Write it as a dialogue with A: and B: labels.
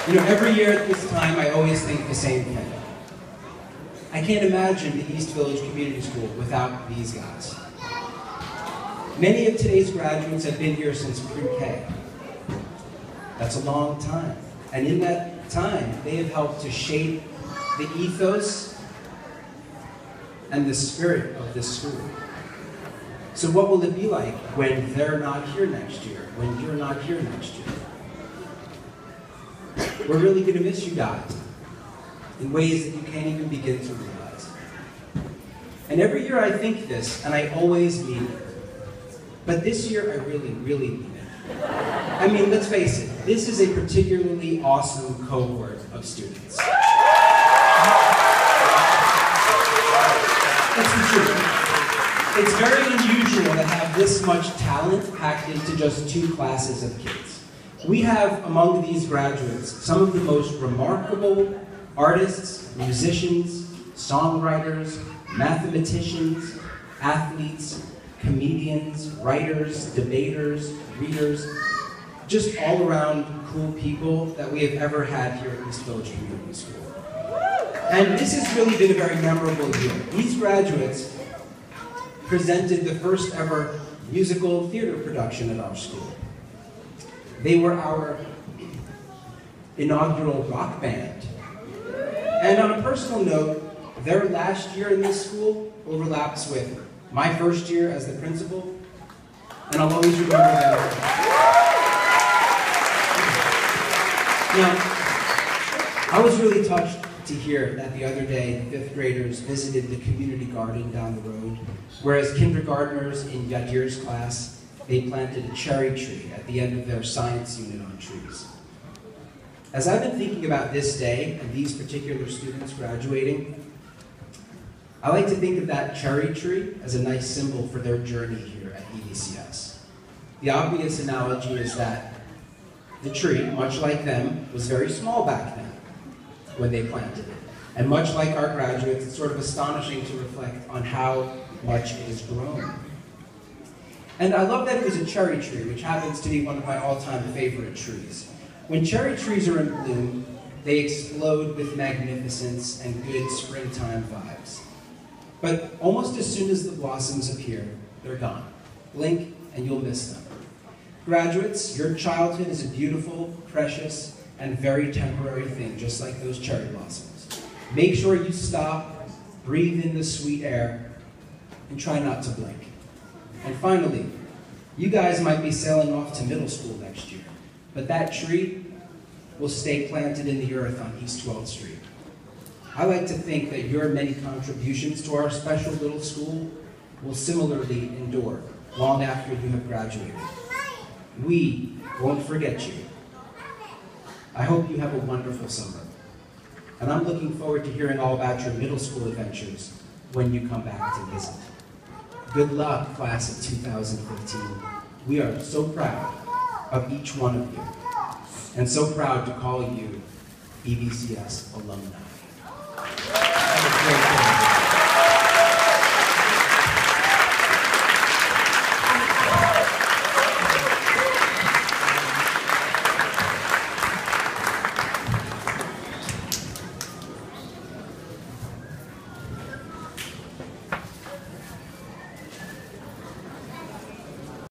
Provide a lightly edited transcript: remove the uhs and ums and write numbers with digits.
A: You know, every year at this time, I always think the same thing. I can't imagine the East Village Community School without these guys. Many of today's graduates have been here since pre-K. That's a long time. And in that time, they have helped to shape the ethos and the spirit of this school. So what will it be like when they're not here next year, when you're not here next year? We're really going to miss you guys in ways that you can't even begin to realize. And every year I think this, and I always mean it. But this year I really, really mean it. I mean, let's face it, this is a particularly awesome cohort of students. That's the truth. It's very unusual to have this much talent packed into just 2 classes of kids. We have among these graduates some of the most remarkable artists, musicians, songwriters, mathematicians, athletes, comedians, writers, debaters, readers, just all around cool people that we have ever had here at East Village Community School. And this has really been a very memorable year. These graduates presented the first ever musical theater production at our school. They were our inaugural rock band. And on a personal note, their last year in this school overlaps with my first year as the principal, and I'll always remember that. Now, I was really touched to hear that the other day, the 5th graders visited the community garden down the road, whereas kindergartners in Yadir's class, they planted a cherry tree at the end of their science unit on trees. As I've been thinking about this day and these particular students graduating, I like to think of that cherry tree as a nice symbol for their journey here at EVCS. The obvious analogy is that the tree, much like them, was very small back then when they planted it. And much like our graduates, it's sort of astonishing to reflect on how much it has grown. And I love that it was a cherry tree, which happens to be one of my all-time favorite trees. When cherry trees are in bloom, they explode with magnificence and good springtime vibes. But almost as soon as the blossoms appear, they're gone. Blink and you'll miss them. Graduates, your childhood is a beautiful, precious, and very temporary thing, just like those cherry blossoms. Make sure you stop, breathe in the sweet air, and try not to blink. And finally, you guys might be sailing off to middle school next year, but that tree will stay planted in the earth on East 12th Street. I like to think that your many contributions to our special little school will similarly endure long after you have graduated. We won't forget you. I hope you have a wonderful summer. And I'm looking forward to hearing all about your middle school adventures when you come back to visit. Good luck, class of 2015. We are so proud of each one of you, and so proud to call you EVCS alumni. Have a great day.